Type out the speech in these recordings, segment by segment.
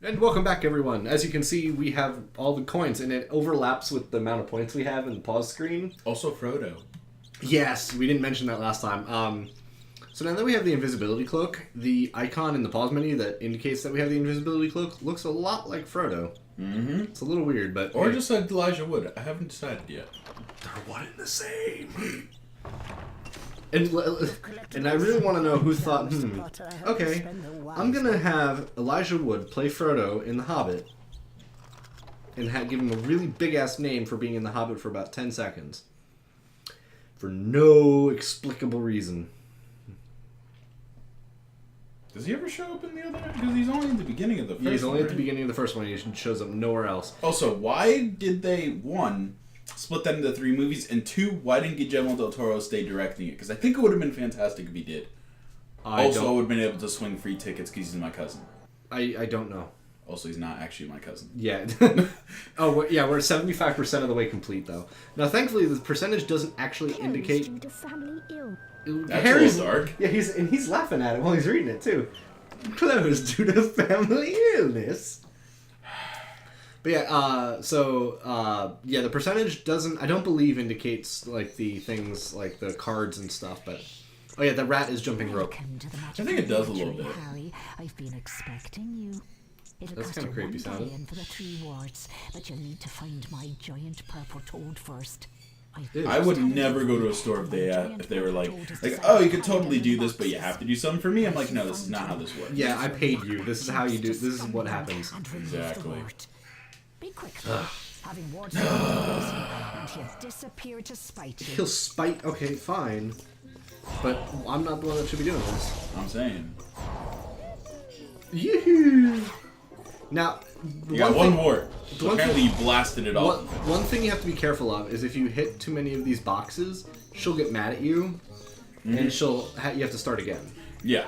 And welcome back, everyone. As you can see, we have all the coins, and it overlaps with the amount of points we have in the pause screen. Also Frodo. Yes, we didn't mention that last time. So now that we have the invisibility cloak, the icon in the pause menu that indicates that we have the invisibility cloak looks a lot like Frodo. Mm-hmm. It's a little weird, but... Or just like Elijah Wood. I haven't decided yet. They're one and the same. And I really want to know who thought, okay, I'm going to have Elijah Wood play Frodo in The Hobbit and give him a really big-ass name for being in The Hobbit for about 10 seconds. For no explicable reason. Does he ever show up in the other one? Because he's only in the beginning of the first one. Yeah, he's only at the beginning of the first one. He shows up nowhere else. Also, why did they, one, split that into 3 movies, and 2, why didn't Guillermo del Toro stay directing it? Because I think it would have been fantastic if he did. I would have been able to swing free tickets because he's my cousin. I don't know. Also, he's not actually my cousin. Yeah. We're 75% of the way complete, though. Now, thankfully, the percentage doesn't actually indicate... That's Harry's a little dark. Yeah, he's laughing at it while he's reading it, too. Closed due to family illness. But yeah, the percentage doesn't, I don't believe, indicates, like, the things, like the cards and stuff, but... Oh yeah, the rat is jumping rope. I think it does a little bit. Harry, I've been expecting you. It'll That's kind of creepy sounding. for the 3 wards, but you'll need to find my giant purple toad first. I would never go to a store if they were like, oh, you could totally do this, but you have to do something for me. I'm like, no, this is not how this works. Yeah, I paid you. This is how you do. This is what happens. Exactly. Be quick, having wards and he'll disappear to spite you. He'll spite. Okay, fine. But I'm not the one that should be doing this. I'm saying. Yoo-hoo! Now, you got one ward. So apparently you blasted it off. One thing you have to be careful of is if you hit too many of these boxes, she'll get mad at you, and you have to start again. Yeah.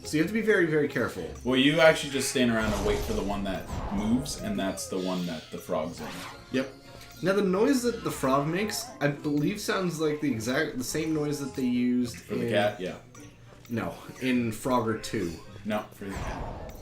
So you have to be very, very careful. Well, you actually just stand around and wait for the one that moves, and that's the one that the frog's in. Yep. Now the noise that the frog makes, I believe, sounds like the same noise that they used for the cat. Yeah. No, in Frogger 2. No, for the cat.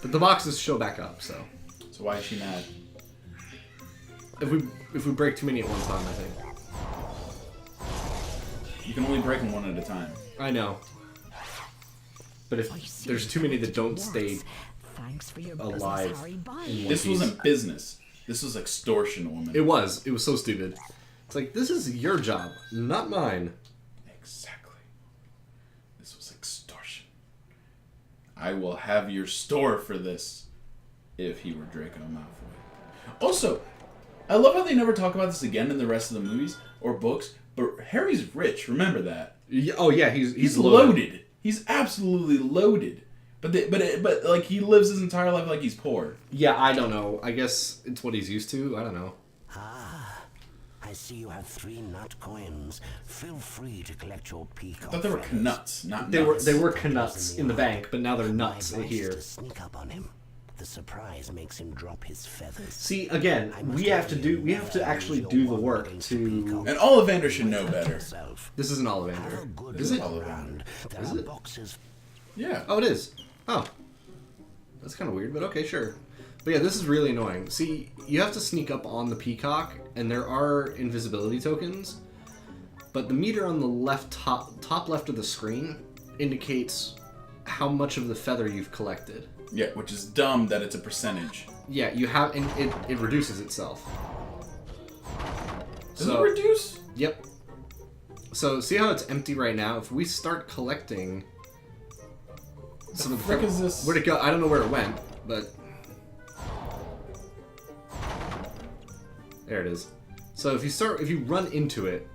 But the boxes show back up, so. So why is she mad? If we break too many at one time, I think. You can only break them one at a time. I know. But if there's too many that don't stay alive in one This piece. wasn't business. This was extortion, woman. It was. It was so stupid. It's like, this is your job, not mine. Exactly. This was extortion. I will have your store for this if he were Draco Malfoy. Also, I love how they never talk about this again in the rest of the movies or books, but Harry's rich, remember that. Oh yeah, he's loaded. He's absolutely loaded. But like he lives his entire life like he's poor. Yeah, I don't know. I guess it's what he's used to. I don't know. I see you have 3 nut coins. Feel free to collect your peacock. I thought they were knuts, not They nuts. were knuts in the bank, but now they're nuts here. To sneak up on him. The surprise makes him drop his feathers. See, again, we have to actually do the work to. And Ollivander should know better. This isn't Ollivander. Is it? Is it? Boxes. Yeah. Oh, it is. Oh. That's kind of weird, but okay, sure. But yeah, this is really annoying. See, you have to sneak up on the peacock, and there are invisibility tokens, but the meter on the top left of the screen indicates how much of the feather you've collected. Yeah, which is dumb that it's a percentage. Yeah, you have, and it reduces itself. Does it reduce? Yep. So see how it's empty right now? If we start collecting some of the frick is this? Where'd it go? I don't know where it went, but there it is. So if you run into it,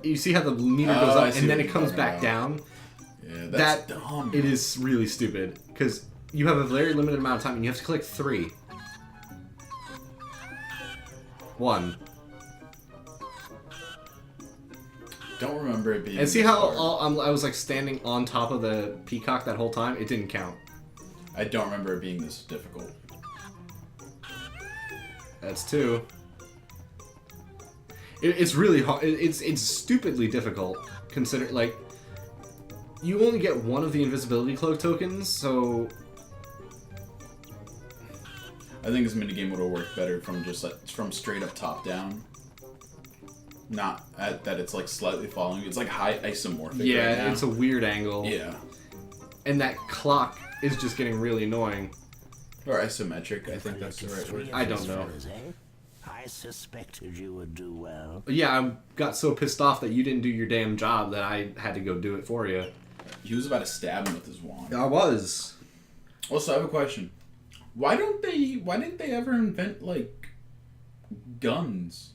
you see how the meter goes up and then it comes back down. Yeah, that's dumb. It is really stupid because you have a very limited amount of time and you have to collect 3. 1. Don't remember it being. And see how I was like standing on top of the peacock that whole time? It didn't count. I don't remember it being this difficult. That's 2. It's really hard. It's stupidly difficult. Consider like you only get one of the invisibility cloak tokens, so I think this minigame would have worked better from just like from straight up top down. Not that it's like slightly following. It's like high isomorphic. yeah, right now. it's a weird angle. Yeah. And that clock is just getting really annoying. Or isometric, I think that's the right word. I don't know. I suspected you would do well. But yeah, I got so pissed off that you didn't do your damn job that I had to go do it for you. He was about to stab him with his wand. I was. Also, I have a question. Why didn't they ever invent like guns?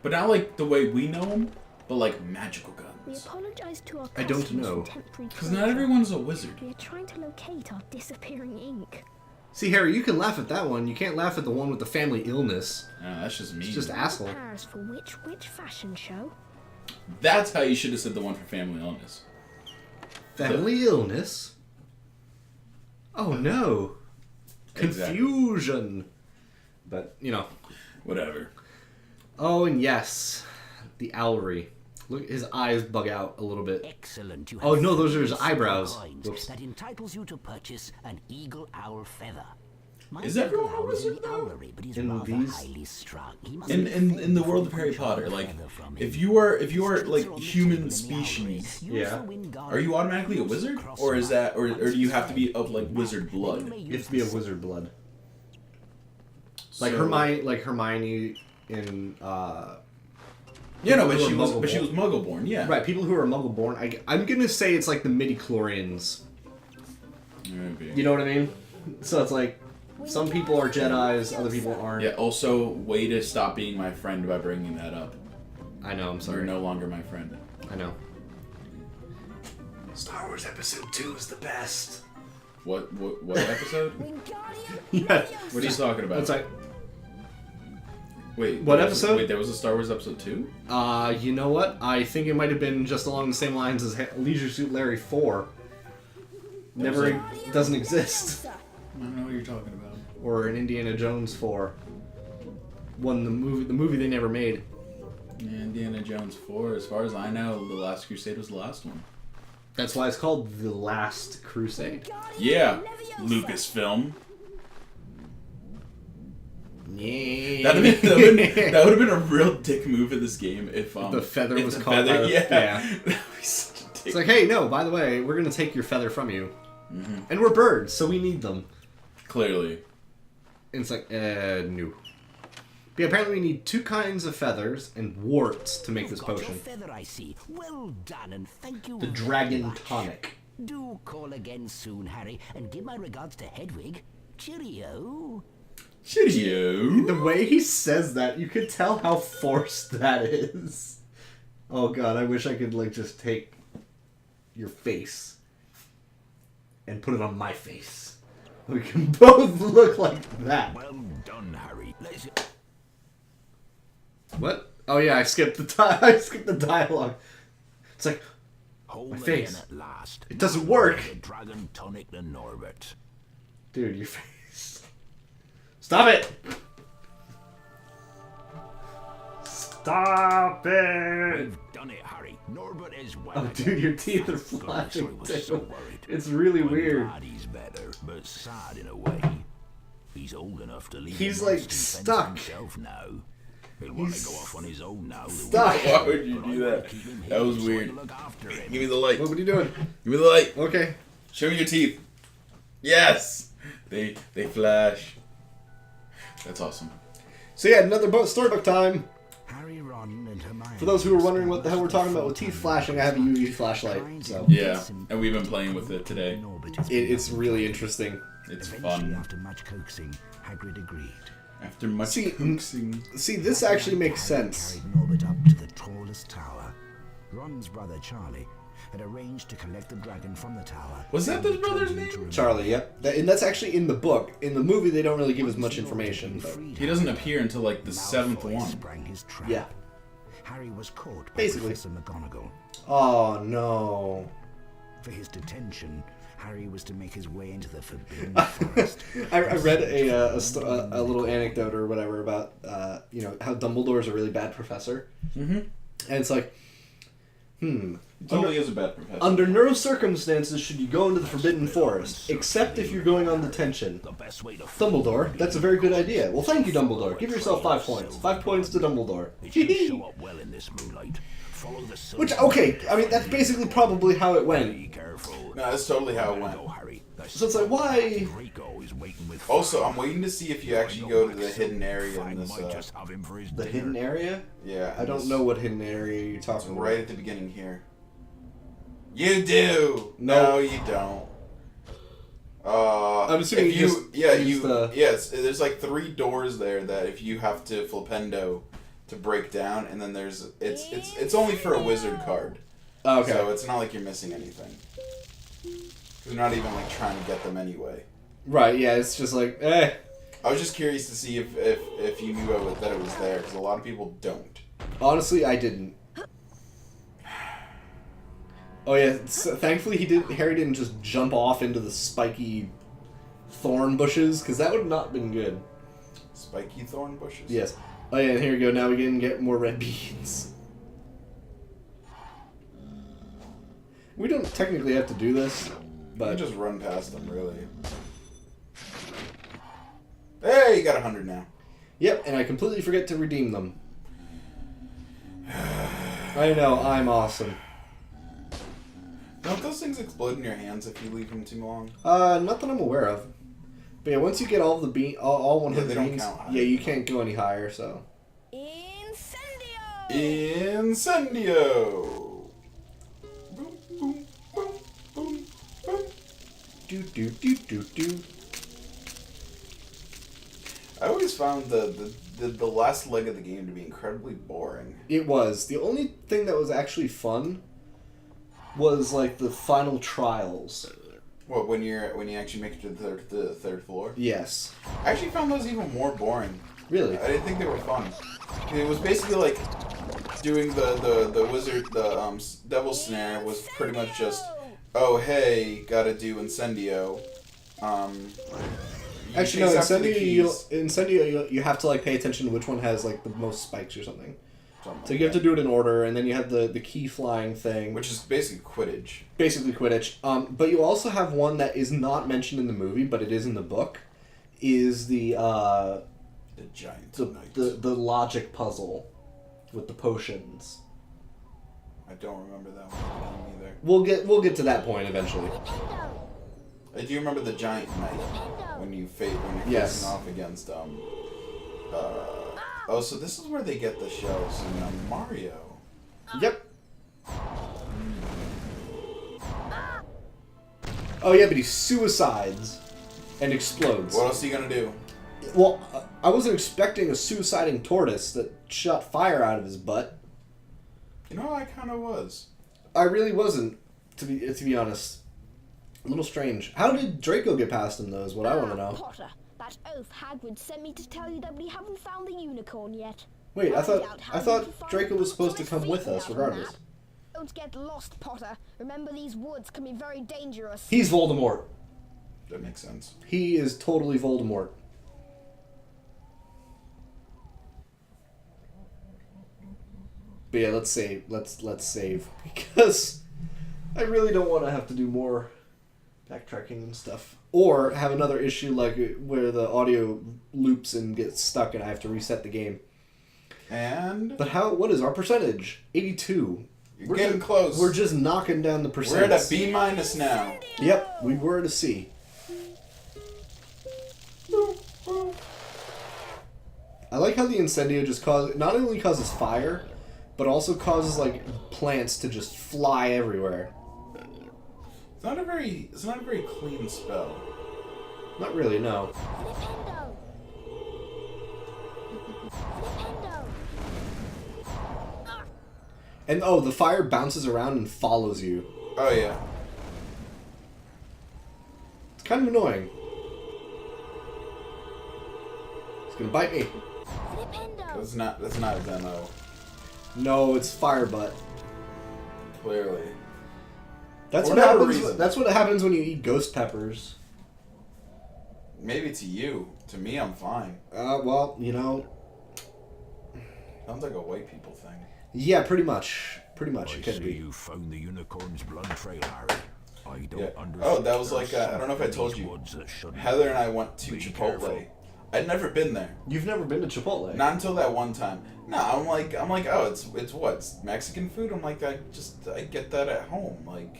But not like the way we know them, but like magical We guns. apologize to our I don't customers know. for temporary Because not closure. everyone's a wizard. We are trying to locate our disappearing ink. See, Harry, you can laugh at that one. You can't laugh at the one with the family illness. That's just me. It's just asshole. Paris for which fashion show? That's how you should have said the one for family illness. Family illness? Oh no. Exactly. Confusion. But, you know. Whatever. Oh, and yes. The owlery. Look, his eyes bug out a little bit. Excellent. You Oh, have no, those are 3 his silver eyebrows. coins Whoops. That entitles you to purchase an eagle owl feather. My Is everyone eagle a owl is in wizard, the though? owlery, but he's In rather these? highly strung. He must In be in the full world of before Harry you can Potter, get a like feather from if him. you are like Streets are on the human table in the species, owlery. Use Yeah. the wind guard. are you automatically a wizard, or is that, or do you have to be of like wizard blood? You have to be of wizard blood. Like So- Hermione in Yeah, no, but People she who are was Muggle-born. Muggle-born. Yeah. right, people who are muggle born. I'm gonna say it's like the midi-chlorians. Maybe. You know what I mean? So it's like some people are Jedis, other people aren't. Yeah. Also, way to stop being my friend by bringing that up. I know, I'm You're sorry. no longer my friend. I know. Star Wars Episode 2 is the best. What episode? Yeah. What are you talking about? That's like, Wait. What there was- episode? Wait, there was a Star Wars episode 2? you know what? I think it might have been just along the same lines as Leisure Suit Larry 4. Never doesn't exist. I don't know what you're talking about. Or an Indiana Jones 4. The movie they never made. Yeah, Indiana Jones 4. As far as I know, The Last Crusade was the last one. That's why it's called The Last Crusade. Yeah, Lucasfilm. Yeah. That would have been a real dick move in this game if The feather if was the called feather, out. yeah. Yeah. That would be such a dick. It's like, hey, no, by the way, we're going to take your feather from you. And we're birds, so we need them. Clearly. And it's like, no. But yeah, apparently we need 2 kinds of feathers and warts to make this Got your potion. feather, I see. Well done, and thank you The very Dragon much. Tonic. Do call again soon, Harry, and give my regards to Hedwig. Cheerio. Cheerio. The way he says that, you could tell how forced that is. Oh god, I wish I could like just take your face and put it on my face. We can both look like that. Well done, Harry. Let's... What? Oh yeah, I skipped the dialogue. It's like, Home My again face. at last. It doesn't work. The Dragon Tonic to Norbert. dude, your face. Stop it! Stop it! We've done it, Harry. Norbert is well. Oh, dude, your teeth are flashing. I was so too. worried. It's really I'm weird. glad he's better, but sad in a way. He's old enough to leave. He's, the like, monster fence stuck. himself now. He'll want to He's go off on his own now. stuck. Why would you But I do wanna that? keep him That here was Oh, so I weird. can look after him. Give me the light. What are you doing? Give me the light. Okay. Show me your teeth. Yes. They flash. That's awesome. So yeah, another storybook time. Harry, Ron, and Hermione. For those who were wondering what the hell we're talking about with teeth flashing, I have a UV flashlight. So Yeah, and we've been playing with it today. it's really interesting. It's Eventually, fun. after much coaxing, Hagrid agreed. After much See, coaxing. See, this actually makes sense. Carried Norbert up to the tallest tower. Ron's brother Charlie had arranged to collect the dragon from the tower. Was that and his return brother's him name? to remove Charlie, yep. And that's actually in the book. In the movie, they don't really give as much information. But He doesn't appear until like the 7th Malfoy one. sprang his trap. yeah. Harry was caught by Basically. Professor McGonagall. Oh no. For his detention, Harry was to make his way into the Forbidden Forest. I read a little anecdote or whatever about how Dumbledore's a really bad professor. Mm-hmm. And it's like He totally is a bad professor. Under no circumstances should you go into the Forbidden Forest, except if you're going on detention. The best way to Dumbledore, that's a very good idea. Well, thank you, Dumbledore. Give yourself 5 points. 5 points to Dumbledore. It should show up well in this moonlight. Follow the sun. Which, okay, I mean, that's basically probably how it went. Be careful. No, that's totally how it went. Go, Harry. So it's like, why? Draco is waiting with Also, I'm waiting to see if you actually go to the hidden area in this. might just have him for his The dinner. hidden area? Yeah, I don't know what hidden area you're talking about. Right at the beginning here. You do. No. No, you don't. I'm assuming if you just use the- yes. There's like 3 doors there that if you have to flipendo to break down, and then there's it's only for a wizard card. Okay. So it's not like you're missing anything. You're not even like trying to get them anyway. Right, yeah, it's just like, eh. I was just curious to see if you knew that it was there, because a lot of people don't. Honestly, I didn't. Oh yeah, thankfully Harry didn't just jump off into the spiky thorn bushes, because that would have not been good. Spiky thorn bushes? Yes. Oh yeah, and here we go, now we can get more red beans. We don't technically have to do this, You but... can just run past them, really. Hey, you got 100 now. Yep, and I completely forget to redeem them. I know, I'm awesome. Don't those things explode in your hands if you leave them too long? Not that I'm aware of. But yeah, once you get all the all 100 they don't beans, count high. yeah, you can't go any higher, so... Incendio! Incendio! Boom, boom, boom, boom, boom. Do do do do do. I always found the last leg of the game to be incredibly boring. It was. The only thing that was actually fun was like the final trials. What, when you actually make it to the third floor? Yes. I actually found those even more boring. Really? I didn't think they were fun. It was basically like doing the wizard, devil's snare was pretty much just, oh hey, gotta do Incendio. You Actually, no. chase after the Incendio, you have to like pay attention to which one has like the most spikes or something. So you have to do it in order, and then you have the key flying thing, which is basically Quidditch. basically Quidditch. But you also have one that is not mentioned in the movie, but it is in the book. Is the Giant the logic puzzle with the potions. I don't remember that one either. We'll get to that point eventually. I do remember the Giant Knight when you're Yes. facing off against oh, so this is where they get the shells in Mario. Yep. Oh yeah, but he suicides and explodes. What else are you gonna do? Well, I wasn't expecting a suiciding tortoise that shot fire out of his butt. You know, I kind of was. I really wasn't, to be honest. A little strange. How did Draco get past him, though, is what I want to know. Potter, that oaf Hagrid sent me to tell you that we haven't found the unicorn yet. Wait, I doubt thought Hagrid could find Draco was supposed to Potter's come with secret us, out on regardless. that. Don't get lost, Potter. Remember, these woods can be very dangerous. He's Voldemort. That makes sense. He is totally Voldemort. But yeah, let's save. Let's save because I really don't want to have to do more backtracking and stuff, or have another issue like where the audio loops and gets stuck and I have to reset the game. And But what is our percentage? 82. you're getting close. We're just knocking down the We're percent. at a B- now. Yep, we were at a C. I like how the Incendio just not only causes fire, but also causes like plants to just fly everywhere. It's not a very clean spell. Not really, no. Flipendo. Flipendo. And oh, the fire bounces around and follows you. Oh yeah. It's kind of annoying. It's gonna bite me. Flipendo. That's not a demo. No, it's fire butt. Clearly. That's For what whatever happens. reason. That's what happens when you eat ghost peppers. Maybe to you. To me, I'm fine. Well, you know. Sounds like a white people thing. Yeah, pretty much. Pretty much, I it could see be. you found the unicorn's blood trail, Harry. I don't Yeah. understand. Oh, that was like, I don't know if I told you. Heather and I went to Be Chipotle. careful. I'd never been there. You've never been to Chipotle? Not until that one time. No, I'm like, oh, it's what? It's Mexican food? I'm like, I get that at home. Like,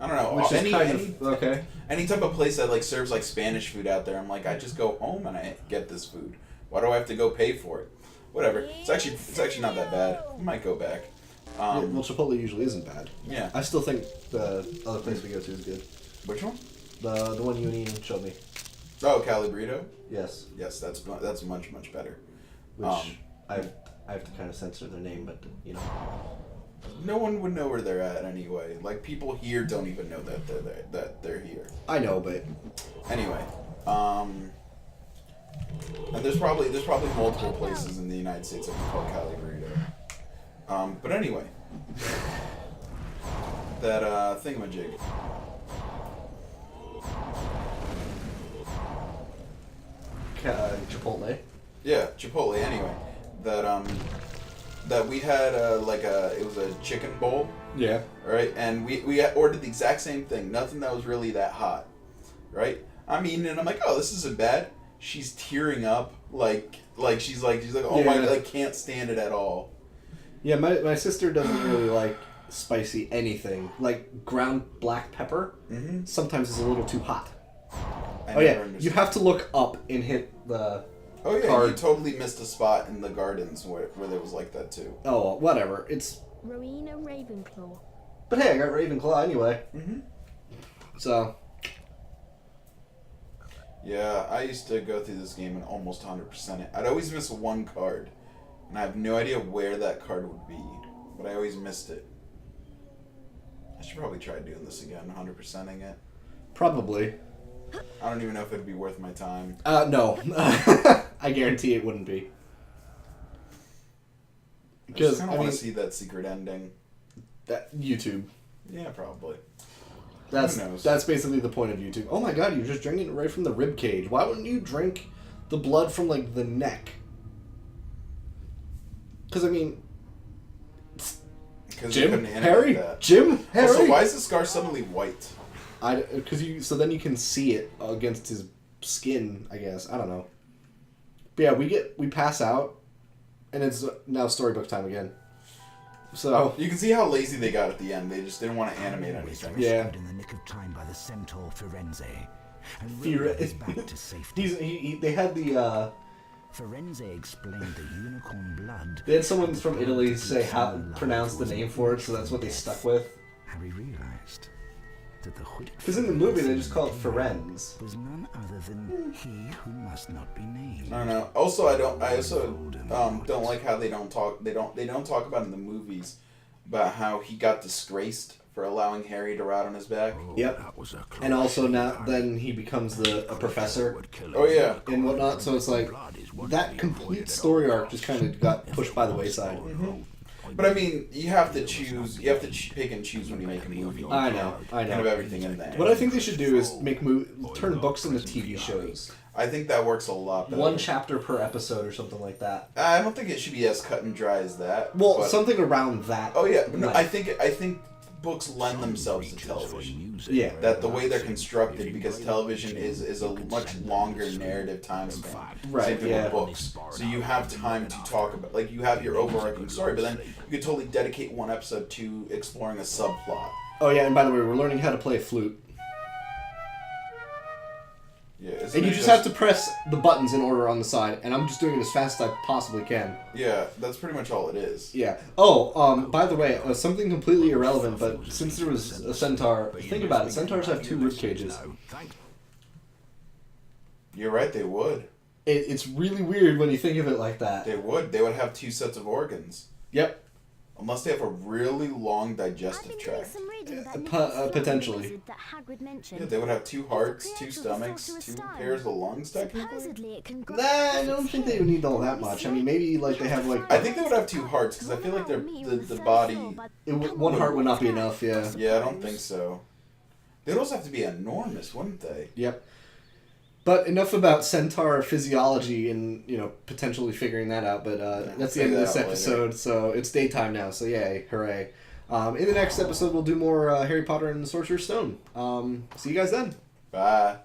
I don't know. Which is any, kind any, of okay. any type of place that like serves like Spanish food out there, I'm like, I just go home and I get this food. Why do I have to go pay for it? Whatever. It's actually not that bad. I might go back. Well, Chipotle usually isn't bad. Yeah. I still think the other place we go to is good. Which one? The one you and Ian showed me. Oh, Cali Burrito? Yes. Yes, that's much better. Which I have to kind of censor their name, but you know. No one would know where they're at anyway. Like people here don't even know that they're here. I know, but Anyway, and there's probably multiple places in the United States that we call Cali Burrito. But anyway, that thingamajig. Chipotle. Yeah, Chipotle. Anyway, that we had it was a chicken bowl. Yeah. Right, and we ordered the exact same thing. Nothing that was really that hot. Right. I'm eating it and I'm like, oh, this isn't bad. She's tearing up like she's like oh my, like can't stand it at all. Yeah, my sister doesn't really like spicy anything. Like ground black pepper sometimes is a little too hot. I Oh yeah, never understood. you have to look up and hit the Oh yeah, card. you totally missed a spot in the gardens where there was like that too. Oh, whatever. It's Rowena Ravenclaw. but hey, I got Ravenclaw anyway. Mm-hmm. So Yeah, I used to go through this game and almost 100% it. I'd always miss one card, and I have no idea where that card would be, but I always missed it. I should probably try doing this again, 100%ing it. probably. I don't even know if it'd be worth my time. No. I guarantee it wouldn't be. I just Because kind I of want mean, to see that secret ending. that YouTube. Yeah, probably. That's Who knows? that's basically the point of YouTube. Oh my god, you're just drinking it right from the rib cage. Why wouldn't you drink the blood from like the neck? Because I mean, Because Jim, Harry, that. Jim, Harry. Also, why is the scar suddenly white? So then you can see it against his skin. I guess I don't know. But yeah, we pass out, and it's now storybook time again. So You can see how lazy they got at the end. They just didn't want to animate anything. Yeah. Rescued in the nick of time by the centaur Firenze, and Fire- is back to safety. they had the Firenze explained the unicorn blood. they had someone from Italy say how pronounce the name for it, so that's what they stuck with. Harry realized that the hooded Because in the movie they just call it Firenze. was none other than he who must not be named. I don't know. Also, I also don't like how they don't talk about in the movies about how he got disgraced for allowing Harry to ride on his back. Yep. That was a And also now then he becomes a professor Oh yeah. and whatnot, so it's like that complete story arc just kind of got pushed by the wayside. But I mean, you have to choose. You have to pick and choose when you make a movie. I know. Kind of everything in there. What I think they should do is turn books into TV shows. I think that works a lot better. One chapter per episode or something like that. I don't think it should be as cut and dry as that. Well, but- something around that. Oh yeah, no, Like- I think books lend themselves to television. Yeah. That the way they're constructed, because television is a much longer narrative time span. Right, Same thing yeah. with books. So you have time to talk about, like, you have your overarching story, but then you could totally dedicate one episode to exploring a subplot. Oh yeah, and by the way, we're learning how to play a flute. Yeah, isn't And you it just have to press the buttons in order on the side, and I'm just doing it as fast as I possibly can. Yeah, that's pretty much all it is. Yeah. Oh, by the way, something completely irrelevant, but since there was a centaur, think about it. Centaurs have 2 rib cages. You're right, they would. It's really weird when you think of it like that. They would. They would have 2 sets of organs. Yep. Unless they have a really long I've digestive been doing tract. some reading about potentially. that Hagrid mentioned. Yeah, they would have 2 hearts, 2 creator of the stomachs, Sorcerer's 2 Stone. pairs of lungs, technically. Supposedly it can grow. Nah, I don't think they would need all that much. I mean, maybe like they have like I think they would have 2 hearts, because I feel like the body... one heart would not be enough. Yeah. Yeah, I don't think so. They'd also have to be enormous, wouldn't they? Yep. But enough about centaur physiology and potentially figuring that out. But that's the end of figure this that out episode. So it's daytime now. So yay, hooray! In the next episode, we'll do more Harry Potter and the Sorcerer's Stone. See you guys then. Bye.